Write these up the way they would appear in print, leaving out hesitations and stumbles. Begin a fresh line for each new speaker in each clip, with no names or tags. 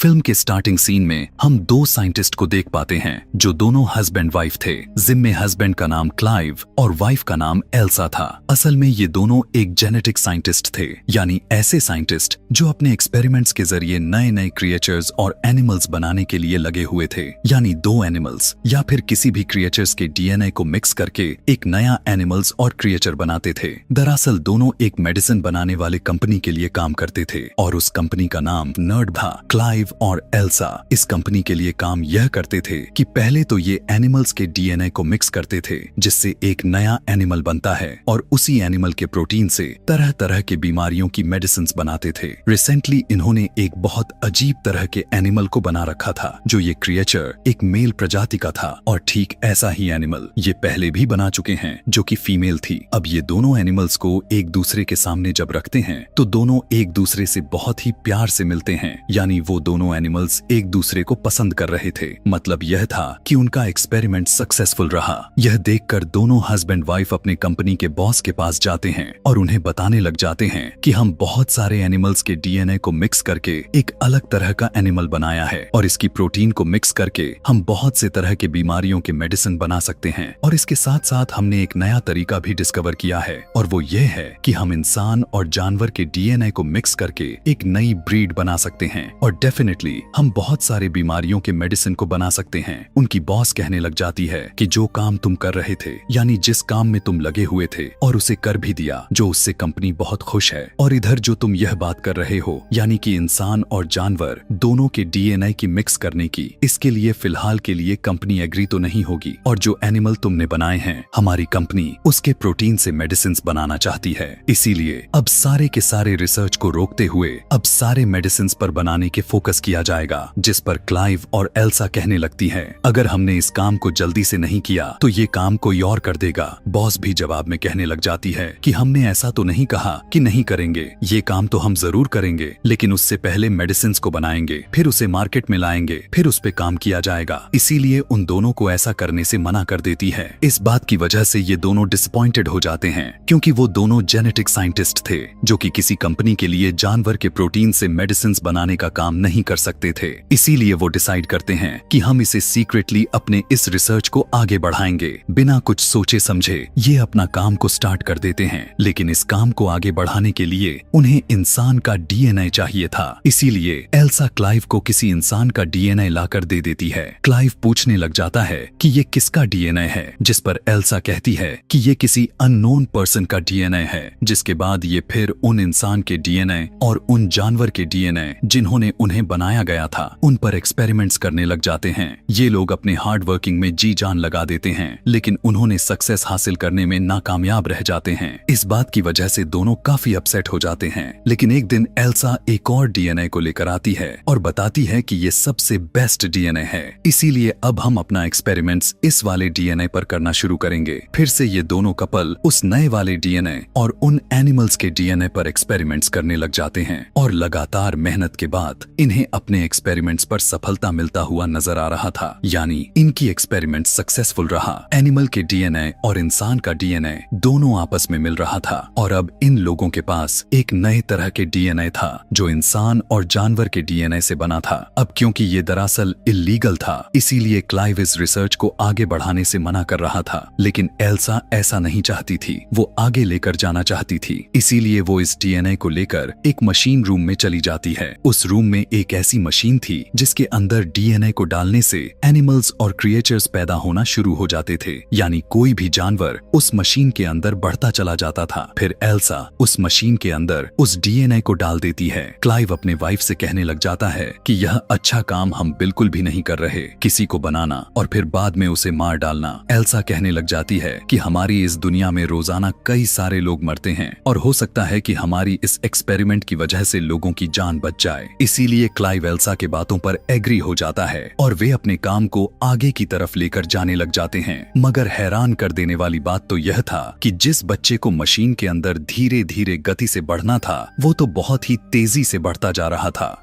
Film के starting scene में हम दो साइंटिस्ट को देख पाते हैं जो दोनों हस्बैंड वाइफ थे, जिनमें हस्बैंड का नाम क्लाइव और वाइफ का नाम एल्सा था। असल में ये दोनों एक जेनेटिक साइंटिस्ट थे, यानी ऐसे साइंटिस्ट जो अपने एक्सपेरिमेंट्स के जरिए नए नए क्रिएचर्स और एनिमल्स बनाने के लिए लगे हुए थे। यानी दो एनिमल्स या फिर किसी भी क्रिएचर्स के डीएनए को मिक्स करके एक नया एनिमल्स और क्रिएचर बनाते थे। दरअसल दोनों एक मेडिसिन बनाने वाले कंपनी के लिए काम करते थे और उस कंपनी का नाम नर्ड था। क्लाइव और एल्सा इस कंपनी के लिए काम यह करते थे कि पहले तो ये एनिमल्स के डीएनए को मिक्स करते थे, जिससे एक नया एनिमल बनता है और उसी एनिमल के प्रोटीन से तरह तरह के बीमारियों की मेडिसिन बनाते थे। रिसेंटली इन्होंने एक बहुत अजीब तरह के एनिमल को बना रखा था, जो ये क्रिएचर एक मेल प्रजाति का था और ठीक ऐसा ही एनिमल ये पहले भी बना चुके हैं, जो कि फीमेल थी। अब ये दोनों एनिमल्स को एक दूसरे के सामने जब रखते हैं तो दोनों एक दूसरे से बहुत ही प्यार से मिलते हैं, यानी वो दोनों एनिमल्स एक दूसरे को पसंद कर रहे थे। मतलब यह था कि उनका एक्सपेरिमेंट सक्सेसफुल रहा। यह देखकर दोनों हस्बैंड वाइफ अपने कंपनी के बॉस के पास जाते हैं और उन्हें बताने लग जाते हैं कि हम बहुत सारे एनिमल्स के डीएनए को मिक्स करके एक अलग तरह का एनिमल बनाया है और इसकी प्रोटीन को मिक्स करके हम बहुत से तरह के बीमारियों के मेडिसिन बना सकते हैं। और इसके साथ साथ हमने एक नया तरीका भी डिस्कवर किया है और वो ये है कि हम इंसान और जानवर के डीएनए को मिक्स करके एक नई ब्रीड बना सकते हैं और डेफिनेटली हम बहुत सारे बीमारियों के मेडिसिन को बना सकते हैं। उनकी बॉस कहने लग जाती है कि जो काम तुम कर रहे थे, यानी जिस काम में तुम लगे हुए थे और उसे कर भी दिया, जो उससे कंपनी बहुत खुश है। और इधर जो तुम यह बात कर रहे हो, यानी कि इंसान और जानवर दोनों के डीएनए की मिक्स करने की, इसके लिए फिलहाल के लिए कंपनी एग्री तो नहीं होगी। और जो एनिमल तुमने बनाए हैं, हमारी कंपनी उसके प्रोटीन से मेडिसिन बनाना चाहती है। इसीलिए अब सारे के सारे रिसर्च को रोकते हुए अब सारे मेडिसिन पर बनाने के फोकस किया जाएगा। जिस पर क्लाइव और एल्सा कहने लगती है, अगर हमने इस काम को जल्दी से नहीं किया तो ये काम कोई और कर देगा। बॉस भी जवाब में कहने लग जाती है कि हमने ऐसा तो नहीं कहा कि नहीं करेंगे, ये काम तो हम जरूर करेंगे, लेकिन उससे पहले मेडिसिन को बनाएंगे, फिर उसे मार्केट में लाएंगे, फिर उस पे काम किया जाएगा। इसीलिए उन दोनों को ऐसा करने से मना कर देती है। इस बात की वजह से ये दोनों डिसअपॉइंटेड हो जाते हैं, क्योंकि वो दोनों जेनेटिक साइंटिस्ट थे जो कि किसी कंपनी के लिए जानवर के प्रोटीन से मेडिसिन बनाने का काम नहीं कर सकते थे। इसीलिए वो डिसाइड करते हैं कि हम इसे सीक्रेटली अपने इस रिसर्च को आगे बढ़ाएंगे। बिना कुछ सोचे समझे ये अपना काम को स्टार्ट कर देते हैं, लेकिन इस काम को आगे बढ़ाने के लिए उन्हें इंसान का डीएनए चाहिए था। इसीलिए एल्सा क्लाइव को किसी इंसान का डीएनए लाकर दे देती है। क्लाइव पूछने लग जाता है कि ये किसका डीएनए है, जिस पर एल्सा कहती है कि ये किसी अननोन पर्सन का डीएनए है। जिसके बाद ये फिर उन इंसान के डीएनए और उन जानवर के डीएनए जिन्होंने उन्हें बनाया गया था, उन पर एक्सपेरिमेंट्स करने लग जाते हैं। ये लोग अपने हार्ड वर्किंग में जी जान लगा देते हैं, लेकिन उन्होंने सक्सेस हासिल करने में नाकामयाब रह जाते हैं। इस बात की वजह से दोनों काफी अपसेट हो जाते हैं। लेकिन एक दिन एल्सा एक और डीएनए को लेकर आती है और बताती है कि ये सबसे बेस्ट डीएनए है, इसीलिए अब हम अपना एक्सपेरिमेंट्स इस वाले डीएनए पर करना शुरू करेंगे। फिर से ये दोनों कपल उस नए वाले डीएनए और उन एनिमल्स के डीएनए पर एक्सपेरिमेंट्स करने लग जाते हैं और लगातार मेहनत के बाद इन्हें अपने एक्सपेरिमेंट्स पर सफलता मिलता हुआ नजर आ रहा था। यानी इनकी एक्सपेरिमेंट सक्सेसफुल रहा। एनिमल के डीएनए और इंसान का डीएनए दोनों आपस में मिल रहा था और अब इन लोगों के पास एक नए तरह के डीएनए था जो इंसान और जानवर के डीएनए से बना था। अब क्योंकि ये दरअसल इल्लीगल था, इसीलिए क्लाइव इस रिसर्च को आगे बढ़ाने से मना कर रहा था। लेकिन एल्सा ऐसा नहीं चाहती थी, वो आगे लेकर जाना चाहती थी। इसीलिए वो इस डीएनए को लेकर एक मशीन रूम में चली जाती है। उस रूम में एक ऐसी मशीन थी जिसके अंदर डीएनए को डालने से एनिमल्स और क्रिएचर्स पैदा होना शुरू हो जाते थे, यानी कोई भी जानवर उस मशीन के अंदर बढ़ता चला जाता था। फिर एल्सा उस मशीन के अंदर उस डीएनए को डाल देती है। क्लाइव अपने वाइफ से कहने लग जाता है कि यह अच्छा काम हम बिल्कुल भी नहीं कर रहे, किसी को बनाना और फिर बाद में उसे मार डालना। एल्सा कहने लग जाती है कि हमारी इस दुनिया में रोजाना कई सारे लोग मरते हैं और हो सकता है कि हमारी इस एक्सपेरिमेंट की वजह से लोगों की जान बच जाए। इसीलिए क्लाइव एल्सा के बातों पर एग्री हो जाता है और वे अपने काम को आगे की तरफ लेकर जाने लग जाते हैं। मगर हैरान कर देने वाली बात तो यह था कि जिस बच्चे को मशीन के अंदर धीरे धीरे गति से बढ़ना था, वो तो बहुत ही तेजी से बढ़ता जा रहा था।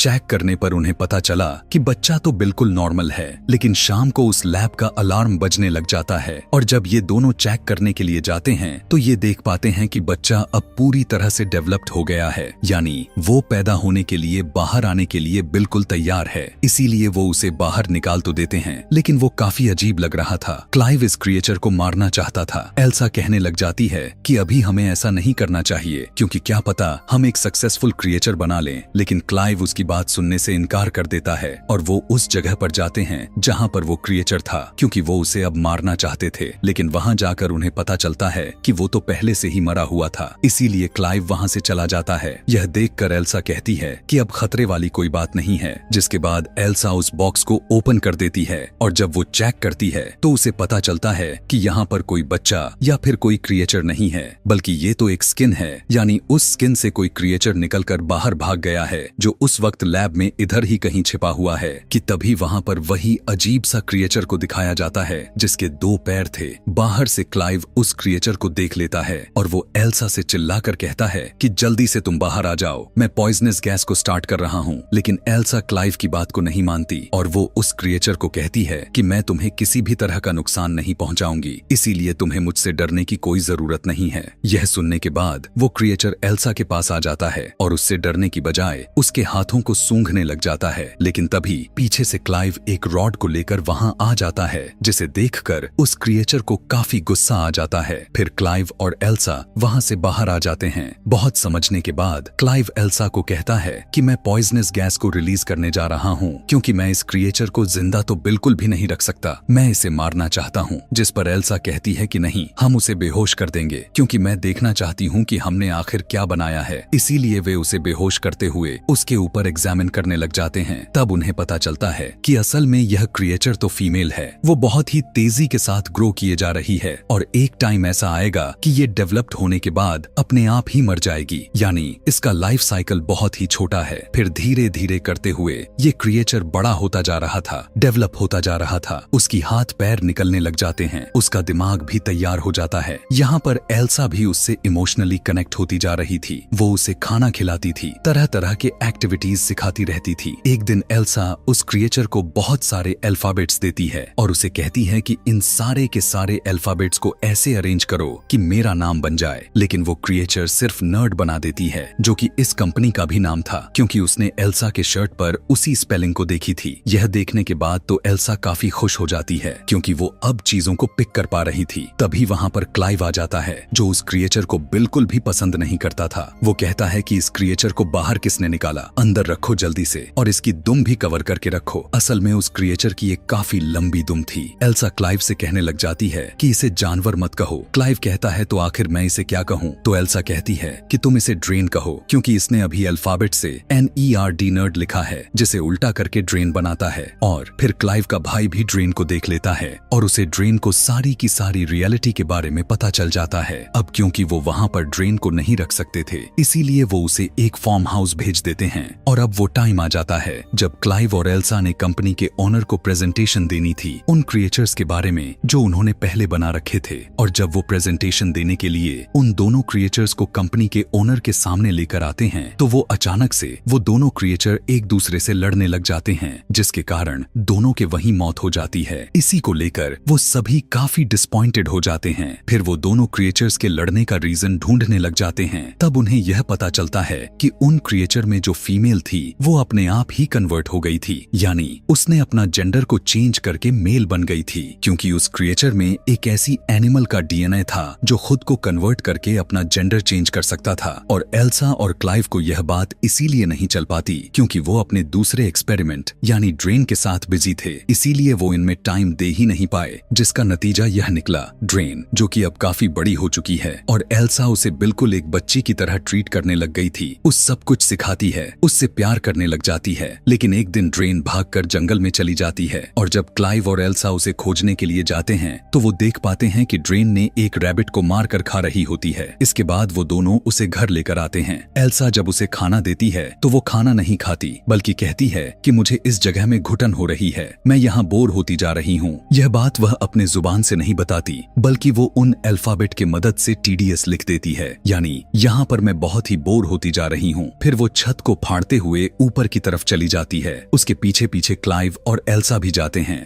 चेक करने पर उन्हें पता चला कि बच्चा तो बिल्कुल नॉर्मल है, लेकिन शाम को उस लैब का अलार्म बजने लग जाता है और जब ये दोनों चेक करने के लिए जाते हैं तो ये देख पाते हैं कि बच्चा अब पूरी तरह से डेवलप्ड हो गया है, यानी वो पैदा होने के लिए, बाहर आने के लिए बिल्कुल तैयार है। इसीलिए वो उसे बाहर निकाल तो देते हैं, लेकिन वो काफी अजीब लग रहा था। क्लाइव इस क्रिएचर को मारना चाहता था। एल्सा कहने लग जाती है कि अभी हमें ऐसा नहीं करना चाहिए, क्योंकि क्या पता हम एक सक्सेसफुल क्रिएचर बना लें। लेकिन क्लाइव उसकी बात सुनने से इनकार कर देता है और वो उस जगह पर जाते हैं जहाँ पर वो क्रिएचर था, क्योंकि वो उसे अब मारना चाहते थे। लेकिन वहाँ जाकर उन्हें पता चलता है कि वो तो पहले से ही मरा हुआ था, इसीलिए क्लाइव वहाँ से चला जाता है। यह देखकर एल्सा कहती है कि अब खतरे वाली कोई बात नहीं है, जिसके बाद एल्सा उस बॉक्स को ओपन कर देती है और जब वो चेक करती है तो उसे पता चलता है कि यहाँ पर कोई बच्चा या फिर कोई क्रिएचर नहीं है, बल्कि ये तो एक स्किन है, यानी उस स्किन से कोई क्रिएचर निकलकर बाहर भाग गया है जो उस वक्त लैब में इधर ही कहीं छिपा हुआ है। कि तभी वहाँ पर वही अजीब सा क्रिएचर को दिखाया जाता है जिसके 2 पैर थे। बाहर से क्लाइव उस क्रिएचर को देख लेता है और वो एल्सा से चिल्लाकर कहता है कि जल्दी से तुम बाहर आ जाओ, मैं पॉइजनस गैस को स्टार्ट कर रहा हूँ। लेकिन एल्सा क्लाइव की बात को नहीं मानती और वो उस क्रिएचर को कहती है कि मैं तुम्हें किसी भी तरह का नुकसान नहीं पहुंचाऊंगी, इसीलिए तुम्हें मुझसे डरने की कोई जरूरत नहीं है। यह सुनने के बाद वो क्रिएचर एल्सा के पास आ जाता है और उससे डरने की बजाय उसके हाथों को सूंघने लग जाता है। लेकिन तभी पीछे से क्लाइव एक रॉड को लेकर वहां आ जाता है, जिसे देखकर उस क्रिएचर को काफी गुस्सा आ जाता है। फिर क्लाइव और एल्सा वहां से बाहर आ जाते हैं। बहुत समझने के बाद क्लाइव एल्सा को कहता है कि मैं पॉइजनस गैस को रिलीज करने जा रहा हूँ, क्योंकि मैं इस क्रिएचर को जिंदा तो बिल्कुल भी नहीं रख सकता, मैं इसे मारना चाहता हूँ। जिस पर एल्सा कहती है कि नहीं, हम उसे बेहोश कर देंगे, क्योंकि मैं देखना चाहती हूँ कि हमने आखिर क्या बनाया है। इसीलिए वे उसे बेहोश करते हुए उसके ऊपर एग्जामिन करने लग जाते हैं। तब उन्हें पता चलता है कि असल में यह क्रिएचर तो फीमेल है, वो बहुत ही तेजी के साथ ग्रो किए जा रही है और एक टाइम ऐसा आएगा कि ये डेवलप्ड होने के बाद अपने आप ही मर जाएगी, यानी इसका लाइफ साइकिल बहुत ही छोटा है। फिर धीरे धीरे करते हुए ये क्रिएचर बड़ा होता जा रहा था, डेवलप होता जा रहा था। उसकी हाथ पैर निकलने लग जाते हैं, उसका दिमाग भी तैयार हो जाता है। यहाँ पर एल्सा भी उससे इमोशनली कनेक्ट होती जा रही थी। वो उसे खाना खिलाती थी, तरह तरह के एक्टिविटीज सिखाती रहती थी। एक दिन एल्सा उस क्रिएचर को बहुत सारे अल्फाबेट्स देती है और उसे कहती है कि इन सारे के सारे अल्फाबेट्स को ऐसे अरेंज करो कि मेरा नाम बन जाए। लेकिन वो क्रिएचर सिर्फ नर्ड बना देती है, जो कि इस कंपनी का भी नाम था, क्योंकि उसने एल्सा के शर्ट पर उसी स्पेलिंग को देखी थी। यह देखने के बाद तो एल्सा काफी खुश हो जाती है, क्योंकि वो अब चीजों को पिक कर पा रही थी। तभी वहाँ पर क्लाइव आ जाता है, जो उस क्रिएचर को बिल्कुल भी पसंद नहीं करता था। वो कहता है कि इस क्रिएचर को बाहर किसने निकाला, अंदर रखो जल्दी से, और इसकी दुम भी कवर करके रखो। असल में उस क्रिएचर की एक काफी लंबी दुम थी। एल्सा क्लाइव से कहने लग जाती है कि इसे जानवर मत कहो। क्लाइव कहता है तो आखिर मैं इसे क्या कहूँ? तो एल्सा कहती है कि तुम इसे ड्रेन कहो, क्योंकि इसने अभी अल्फाबेट से NERD नर्ड लिखा है, जिसे उल्टा करके ड्रेन बनाता है। और फिर क्लाइव का भाई भी ड्रेन को देख लेता है और उसे ड्रेन को सारी की सारी रियलिटी के बारे में पता चल जाता है। अब क्योंकि वो वहाँ पर ड्रेन को नहीं रख सकते थे, इसीलिए वो उसे एक फार्म हाउस भेज देते हैं। और अब वो टाइम आ जाता है जब क्लाइव और एल्सा ने कंपनी के ओनर को प्रेजेंटेशन देनी थी उन क्रिएचर्स के बारे में जो उन्होंने पहले बना रखे थे। और जब वो प्रेजेंटेशन देने के लिए उन दोनों क्रिएचर्स को कंपनी के ओनर के सामने लेकर आते हैं, तो वो अचानक से वो दोनों क्रिएचर एक दूसरे से लड़ने लग जाते हैं, जिसके कारण दोनों के वहीं मौत हो जाती है। इसी को लेकर वो सभी काफी डिसपॉइंटेड हो जाते हैं। फिर वो दोनों क्रिएचर्स के लड़ने का रीजन ढूंढने लग जाते हैं। तब उन्हें यह पता चलता है कि उन क्रिएचर में जो फीमेल थी वो अपने आप ही कन्वर्ट हो गई थी, यानी उसने अपना जेंडर को चेंज करके मेल बन गई थी, क्योंकि उस क्रिएचर में एक ऐसी एनिमल का DNA था जो खुद को कन्वर्ट करके अपना जेंडर चेंज कर सकता था। और एल्सा और क्लाइव को यह बात इसीलिए नहीं चल पाती क्योंकि वो अपने दूसरे एक्सपेरिमेंट यानी ड्रेन के साथ बिजी थे, इसीलिए वो इनमें टाइम दे ही नहीं पाए, जिसका नतीजा यह निकला। ड्रेन, जो कि अब काफी बड़ी हो चुकी है और एल्सा उसे बिल्कुल एक बच्ची की तरह ट्रीट करने लग गई थी, उस सब कुछ सिखाती है, उससे प्यार करने लग जाती है। लेकिन एक दिन ड्रेन भागकर जंगल में चली जाती है और जब क्लाइव और एल्सा उसे खोजने के लिए जाते हैं तो वो देख पाते हैं कि ड्रेन ने एक रैबिट को मार कर खा रही होती है। इसके बाद वो दोनों उसे घर लेकर आते हैं। एल्सा जब उसे खाना देती है तो वो खाना नहीं खाती, बल्कि कहती है कि मुझे इस जगह में घुटन हो रही है, मैं यहाँ बोर होती जा रही हूँ। यह बात वह अपने जुबान से नहीं बताती, बल्कि वो उन अल्फाबेट के मदद से TDS लिख देती है, यानी यहाँ पर मैं बहुत ही बोर होती जा रही हूँ। फिर वो छत को फाड़ते हुए हुए ऊपर की तरफ चली जाती है। उसके पीछे पीछे क्लाइव और एल्सा भी जाते हैं।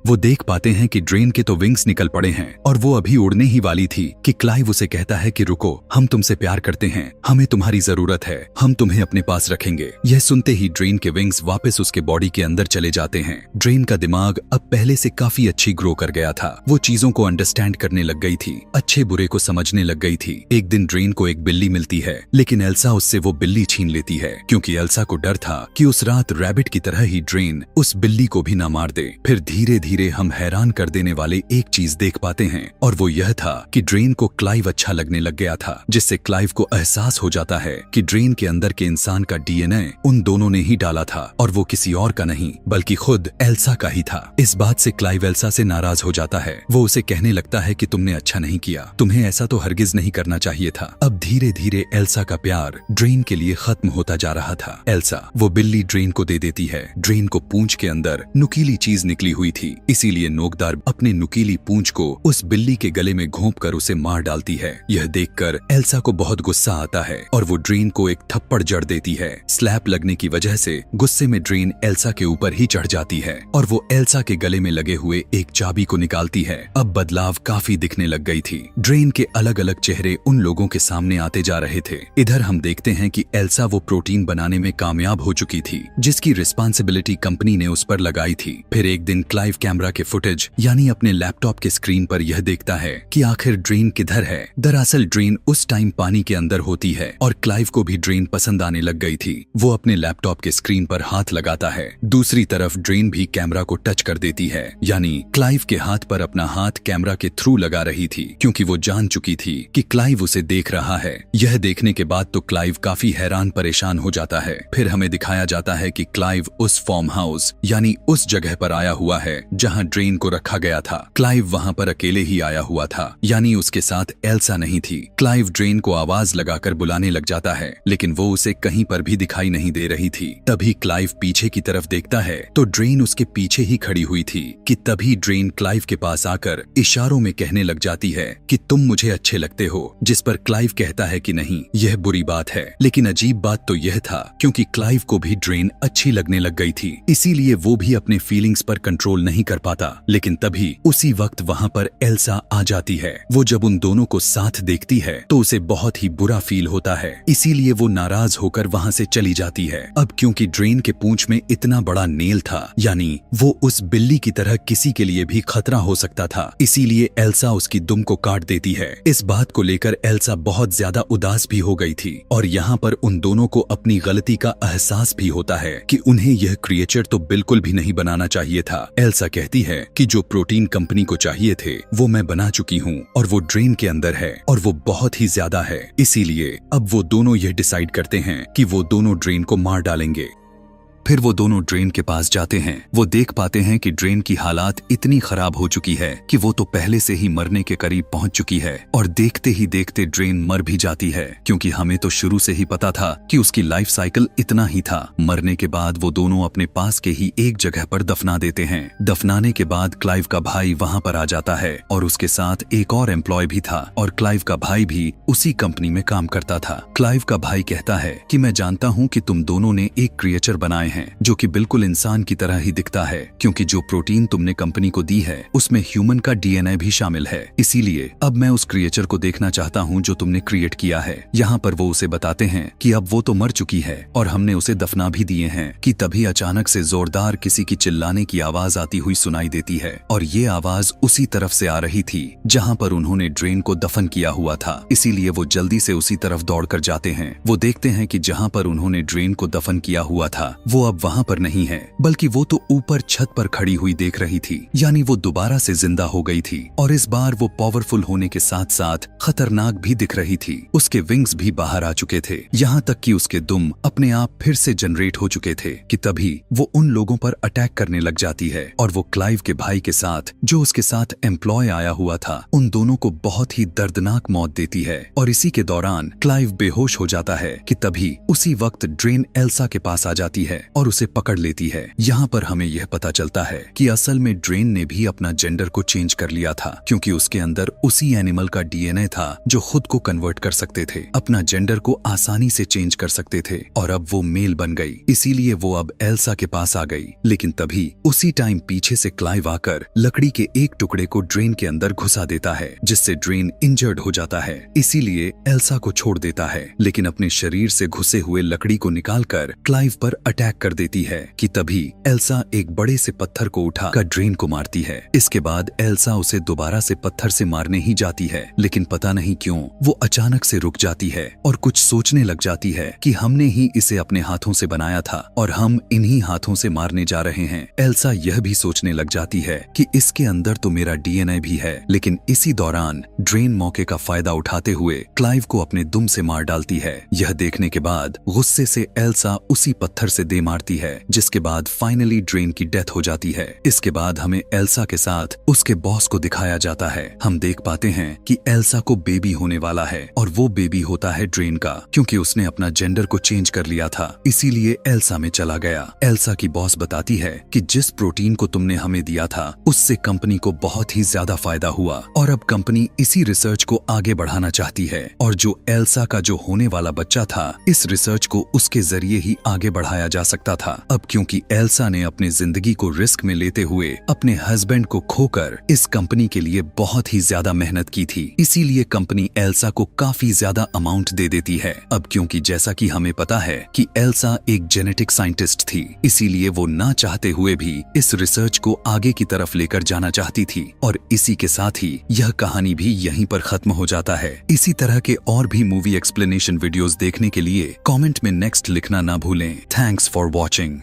वो देख पाते हैं कि ड्रेन के तो विंग्स निकल पड़े हैं और वो अभी उड़ने ही वाली थी कि क्लाइव उसे कहता है कि रुको, हम तुमसे प्यार करते हैं, हमें तुम्हारी जरूरत है, हम तुम्हें अपने पास रखेंगे। यह सुनते ही ड्रेन के विंग्स वापस उसके बॉडी के अंदर चले जाते हैं। ड्रेन का दिमाग अब पहले से काफी अच्छी ग्रो कर गया था। वो चीजों को अंडरस्टैंड करने लग गई थी, अच्छे बुरे को समझने लग गई थी। एक दिन ड्रेन को एक बिल्ली मिलती है, लेकिन एल्सा उससे वो बिल्ली छीन लेती है, क्योंकि एल्सा को डर था कि उस रात रैबिट की तरह ही ड्रेन उस बिल्ली को भी न मार दे। फिर धीरे धीरे हम हैरान कर देने वाले एक चीज देख पाते हैं, और वो यह था कि ड्रेन को क्लाइव अच्छा लगने लग गया था, जिससे क्लाइव को एहसास हो जाता है कि ड्रेन के अंदर के इंसान का डीएनए उन दोनों ने ही डाला था, और वो किसी और का नहीं बल्कि खुद एल्सा का ही था। इस बात से क्लाइव एल्सा से नाराज हो जाता है। वो उसे कहने लगता है कि तुमने अच्छा नहीं किया, तुम्हें ऐसा तो हरगिज नहीं करना चाहिए था। अब धीरे धीरे एल्सा का प्यार ड्रेन के लिए खत्म होता जा रहा था। एल्सा वो बिल्ली ड्रेन को दे देती है। ड्रेन को पूंछ के अंदर नुकीली चीज निकली हुई थी, इसीलिए नोकदार अपने नुकीली पूंछ को उस बिल्ली के गले में घोंपकर उसे मार डालती है। यह देखकर एल्सा को बहुत गुस्सा आता है और वो ड्रेन को एक थप्पड़ जड़ देती है। स्लैप लगने की वजह से गुस्से में ड्रेन एल्सा के ऊपर ही चढ़ जाती है और वो एल्सा के गले में लगे हुए एक चाबी को निकालती है। अब बदलाव काफी दिखने लग गई थी। ड्रेन के अलग अलग चेहरे उन लोगों के सामने आते जा रहे थे। इधर हम देखते हैं कि एल्सा वो प्रोटीन बनाने में कामयाब हो चुकी थी, जिसकी रिस्पांसिबिलिटी कंपनी ने उस पर लगाई थी। फिर एक दिन क्लाइव कैमरा के फुटेज यानी अपने लैपटॉप के स्क्रीन पर यह देखता है कि आखिर ड्रेन किधर है। दरअसल ड्रेन उस टाइम पानी के अंदर होती है और क्लाइव को भी ड्रेन पसंद आने लग गई थी। वो अपने लैपटॉप के स्क्रीन पर हाथ लगाता है। दूसरी तरफ ड्रेन भी कैमरा को टच कर देती है, यानी क्लाइव के हाथ पर अपना हाथ कैमरा के थ्रू लगा रही थी, क्योंकि वो जान चुकी थी कि क्लाइव उसे देख रहा है। यह देखने के बाद तो क्लाइव काफी हैरान परेशान हो जाता है। फिर हमें दिखाया जाता है कि क्लाइव उस फार्म हाउस यानी उस जगह पर आया हुआ है जहां ड्रेन को रखा गया था। क्लाइव वहां पर अकेले ही आया हुआ था, यानी उसके साथ एल्सा नहीं थी। क्लाइव ड्रेन को आवाज लगाकर बुलाने लग जाता है, लेकिन वो उसे कहीं पर भी दिखाई नहीं दे रही थी। तभी क्लाइव पीछे की तरफ देखता है तो ड्रेन उसके पीछे ही खड़ी हुई थी कि तभी ड्रेन क्लाइव के पास आकर इशारों में कहने लग जाती है कि तुम मुझे अच्छे लगते हो, जिस पर क्लाइव कहता है कि नहीं, यह बुरी बात है। लेकिन अजीब बात तो यह था क्योंकि क्लाइव को भी ड्रेन अच्छी लगने लग गई थी, इसीलिए वो भी अपने फीलिंग्स पर कंट्रोल नहीं कर पाता। लेकिन तभी उसी वक्त वहां पर एल्सा आ जाती है। वो जब उन दोनों को साथ देखती है तो उसे बहुत ही बुरा फील होता है, इसीलिए वो नाराज होकर वहां से चली जाती है। अब क्योंकि ड्रेन के पूंछ में इतना बड़ा नेल था, यानी वो उस बिल्ली की तरह किसी के लिए भी खतरा हो सकता था, इसीलिए एल्सा उसकी दुम को काट देती है। इस बात को लेकर एल्सा बहुत ज्यादा उदास भी हो गई थी और यहाँ पर उन दोनों को अपनी गलती का एहसास भी होता है कि उन्हें यह क्रिएचर तो बिल्कुल भी नहीं बनाना चाहिए था। एल्सा कहती है कि जो प्रोटीन कंपनी को चाहिए थे वो मैं बना चुकी हूँ और वो ड्रेन के अंदर है और वो बहुत ही ज्यादा है, इसीलिए अब वो दोनों यह डिसाइड करते हैं कि वो दोनों ड्रेन को मार डालेंगे। फिर वो दोनों ड्रेन के पास जाते हैं। वो देख पाते हैं कि ड्रेन की हालात इतनी खराब हो चुकी है कि वो तो पहले से ही मरने के करीब पहुंच चुकी है और देखते ही देखते ड्रेन मर भी जाती है, क्योंकि हमें तो शुरू से ही पता था कि उसकी लाइफ साइकिल इतना ही था। मरने के बाद वो दोनों अपने पास के ही एक जगह पर दफना देते हैं। दफनाने के बाद क्लाइव का भाई वहां पर आ जाता है और उसके साथ एक और एम्प्लॉय भी था और क्लाइव का भाई भी उसी कंपनी में काम करता था। क्लाइव का भाई कहता है कि मैं जानता हूँ कि तुम दोनों ने एक क्रिएचर बनाए हैं जो कि बिल्कुल इंसान की तरह ही दिखता है, क्योंकि जो प्रोटीन तुमने कंपनी को दी है उसमें ह्यूमन का डीएनए भी शामिल है। इसीलिए अब मैं उस क्रिएचर को देखना चाहता हूँ जो तुमने क्रिएट किया है। यहाँ पर वो उसे बताते हैं कि अब वो तो मर चुकी है और हमने उसे दफना भी दिए हैं कि तभी अचानक से जोरदार किसी की चिल्लाने की आवाज आती हुई सुनाई देती है और ये आवाज उसी तरफ से आ रही थी जहाँ पर उन्होंने ड्रेन को दफन किया हुआ था। इसीलिए वो जल्दी से उसी तरफ दौड़कर जाते हैं। वो देखते हैं कि जहाँ पर उन्होंने ड्रेन को दफन किया हुआ था वो अब वहाँ पर नहीं है, बल्कि वो तो ऊपर छत पर खड़ी हुई देख रही थी, यानी वो दोबारा से जिंदा हो गई थी और इस बार वो पावरफुल होने के साथ साथ खतरनाक भी दिख रही थी। उसके विंग्स भी बाहर आ चुके थे, यहाँ तक कि उसके दुम अपने आप फिर से जनरेट हो चुके थे कि तभी वो उन लोगों पर अटैक करने लग जाती है और वो क्लाइव के भाई के साथ जो उसके साथ एम्प्लॉय आया हुआ था उन दोनों को बहुत ही दर्दनाक मौत देती है और इसी के दौरान क्लाइव बेहोश हो जाता है कि तभी उसी वक्त ड्रेन एल्सा के पास आ जाती है। और उसे पकड़ लेती है। यहाँ पर हमें यह पता चलता है कि असल में ड्रेन ने भी अपना जेंडर को चेंज कर लिया था, क्योंकि उसके अंदर उसी एनिमल का डीएनए था जो खुद को कन्वर्ट कर सकते थे, अपना जेंडर को आसानी से चेंज कर सकते थे, और अब वो मेल बन गई। इसीलिए वो अब एल्सा के पास आ गई। लेकिन तभी उसी टाइम पीछे से क्लाइव आकर लकड़ी के एक टुकड़े को ड्रेन के अंदर घुसा देता है, जिससे ड्रेन इंजर्ड हो जाता है। इसीलिए एल्सा को छोड़ देता है, लेकिन अपने शरीर से घुसे हुए लकड़ी को निकालकर क्लाइव पर अटैक कर देती है कि तभी एल्सा एक बड़े से पत्थर को उठाकर ड्रेन को मारती है। इसके बाद एल्सा उसे दोबारा से पत्थर से मारने ही जाती है, लेकिन पता नहीं क्यों वो अचानक से रुक जाती है और कुछ सोचने लग जाती है कि हमने ही इसे अपने हाथों से बनाया था और हम इन्हीं हाथों से मारने जा रहे हैं। एल्सा यह भी सोचने लग जाती है कि इसके अंदर तो मेरा डीएनए भी है। लेकिन इसी दौरान ड्रेन मौके का फायदा उठाते हुए क्लाइव को अपने दुम से मार डालती है। यह देखने के बाद गुस्से से एल्सा उसी पत्थर से दे मारती है, जिसके बाद फाइनली ड्रेन की डेथ हो जाती है। इसके बाद हमें एल्सा के साथ उसके बॉस को दिखाया जाता है। हम देख पाते हैं कि एल्सा को बेबी होने वाला है, और वो बेबी होता है ड्रेन का, क्योंकि उसने अपना जेंडर को चेंज कर लिया था, इसीलिए एल्सा में चला गया। एल्सा की बॉस बताती है कि जिस प्रोटीन को तुमने हमें दिया था उससे कंपनी को बहुत ही ज्यादा फायदा हुआ, और अब कंपनी इसी रिसर्च को आगे बढ़ाना चाहती है, और जो एल्सा का जो होने वाला बच्चा था, इस रिसर्च को उसके जरिए ही आगे बढ़ाया जा सकता था। अब क्योंकि एल्सा ने अपनी जिंदगी को रिस्क में लेते हुए अपने हस्बैंड को खोकर इस कंपनी के लिए बहुत ही ज्यादा मेहनत की थी, इसीलिए कंपनी एल्सा को काफी ज्यादा अमाउंट दे देती है। अब क्योंकि जैसा कि हमें पता है कि एल्सा एक जेनेटिक साइंटिस्ट थी, इसीलिए वो ना चाहते हुए भी इस रिसर्च को आगे की तरफ लेकर जाना चाहती थी, और इसी के साथ ही यह कहानी भी यहीं पर खत्म हो जाता है। इसी तरह के और भी मूवी एक्सप्लेनेशन वीडियोस देखने के लिए कमेंट में नेक्स्ट लिखना ना भूलें। Thanks for watching.